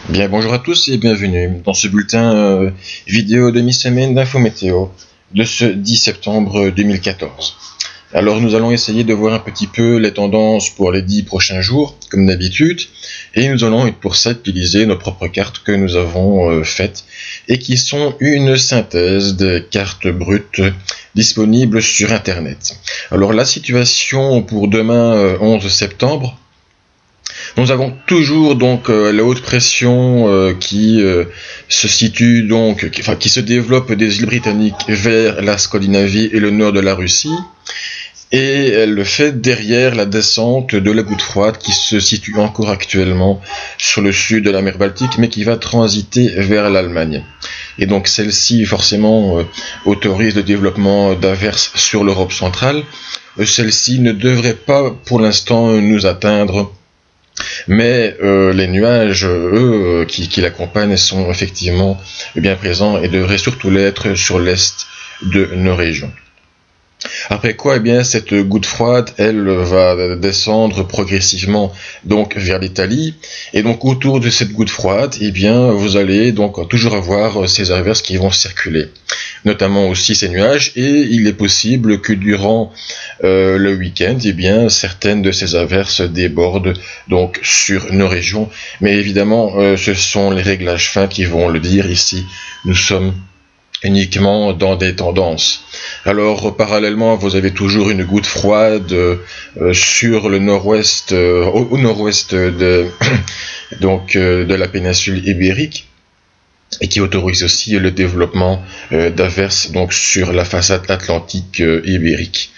Bien, bonjour à tous et bienvenue dans ce bulletin vidéo de mi-semaine d'info météo de ce 10 septembre 2014. Alors nous allons essayer de voir un petit peu les tendances pour les 10 prochains jours, comme d'habitude, et nous allons pour ça utiliser nos propres cartes que nous avons faites et qui sont une synthèse des cartes brutes disponibles sur Internet. Alors la situation pour demain 11 septembre, nous avons toujours donc la haute pression qui se situe donc, qui se développe des îles britanniques vers la Scandinavie et le nord de la Russie, et elle le fait derrière la descente de la goutte froide qui se situe encore actuellement sur le sud de la mer Baltique, mais qui va transiter vers l'Allemagne. Et donc celle-ci forcément autorise le développement d'averses sur l'Europe centrale. Celle-ci ne devrait pas pour l'instant nous atteindre, mais les nuages, eux, qui l'accompagnent sont effectivement bien présents et devraient surtout l'être sur l'est de nos régions. Après quoi, eh bien, cette goutte froide, elle va descendre progressivement donc vers l'Italie, et donc autour de cette goutte froide, eh bien, vous allez donc toujours avoir ces averses qui vont circuler, notamment aussi ces nuages, et il est possible que durant le week-end, eh bien, certaines de ces averses débordent donc sur nos régions, mais évidemment, ce sont les réglages fins qui vont le dire. Ici, nous sommes uniquement dans des tendances. Alors parallèlement, vous avez toujours une goutte froide sur le nord-ouest, au nord-ouest de de la péninsule ibérique, et qui autorise aussi le développement d'averses donc sur la façade atlantique ibérique.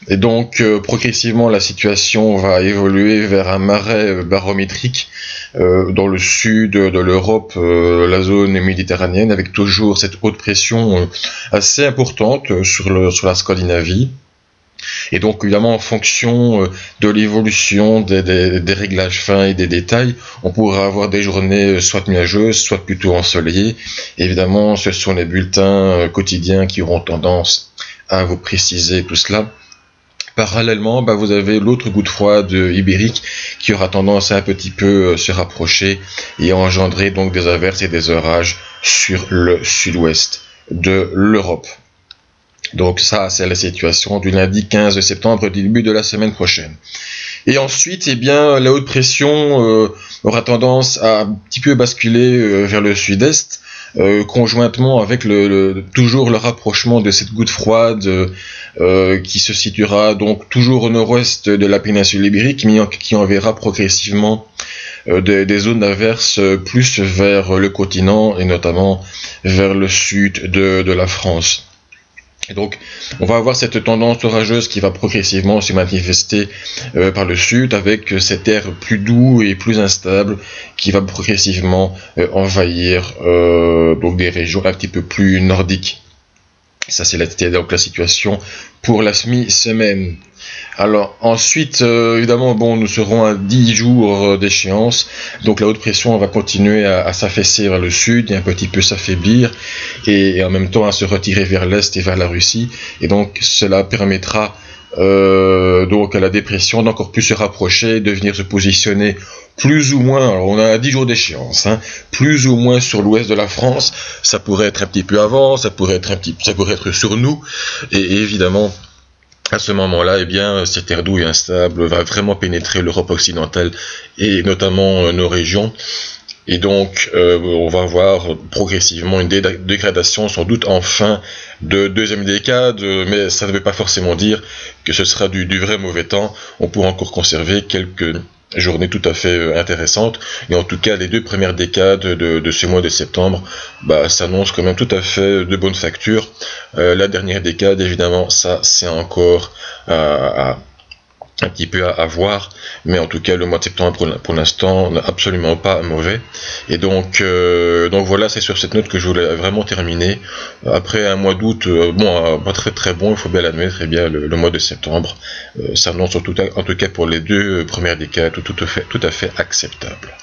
Et donc progressivement la situation va évoluer vers un marais barométrique dans le sud de l'Europe, la zone méditerranéenne, avec toujours cette haute pression assez importante sur la Scandinavie. Et donc évidemment en fonction de l'évolution des réglages fins et des détails, on pourra avoir des journées soit nuageuses, soit plutôt ensoleillées. Et évidemment, ce sont les bulletins quotidiens qui auront tendance à vous préciser tout cela. Parallèlement, vous avez l'autre goutte froide ibérique qui aura tendance à un petit peu se rapprocher et à engendrer donc des averses et des orages sur le sud-ouest de l'Europe. Donc ça, c'est la situation du lundi 15 septembre, début de la semaine prochaine. Et ensuite, eh bien, la haute pression aura tendance à un petit peu basculer vers le sud-est, conjointement avec toujours le rapprochement de cette goutte froide qui se situera donc toujours au nord-ouest de la péninsule ibérique, mais qui enverra progressivement des zones d'averses plus vers le continent et notamment vers le sud de la France. Et donc, on va avoir cette tendance orageuse qui va progressivement se manifester par le sud, avec cet air plus doux et plus instable qui va progressivement envahir donc des régions un petit peu plus nordiques. Ça, c'est donc la situation pour la mi-semaine. Alors ensuite, évidemment, nous serons à 10 jours d'échéance, donc la haute pression va continuer à s'affaisser vers le sud et un petit peu s'affaiblir, et en même temps à se retirer vers l'est et vers la Russie, et donc cela permettra donc à la dépression d'encore plus se rapprocher, de venir se positionner plus ou moins, alors on a 10 jours d'échéance, plus ou moins sur l'ouest de la France. Ça pourrait être un petit peu avant, ça pourrait être sur nous, et évidemment à ce moment-là, eh bien, cet air doux et instable va vraiment pénétrer l'Europe occidentale et notamment nos régions. Et donc, on va voir progressivement une dégradation, sans doute en fin de deuxième décade, mais ça ne veut pas forcément dire que ce sera du vrai mauvais temps. On pourra encore conserver quelques journées tout à fait intéressantes, et en tout cas les 2 premières décades de ce mois de septembre s'annoncent quand même tout à fait de bonne facture. La dernière décade, évidemment, ça c'est encore un petit peu à voir, mais en tout cas le mois de septembre pour l'instant n'est absolument pas mauvais. Et donc voilà, c'est sur cette note que je voulais vraiment terminer. Après un mois d'août pas très bon, il faut bien l'admettre, eh bien le mois de septembre s'annonce en tout cas pour les 2 premières décades tout à fait acceptable.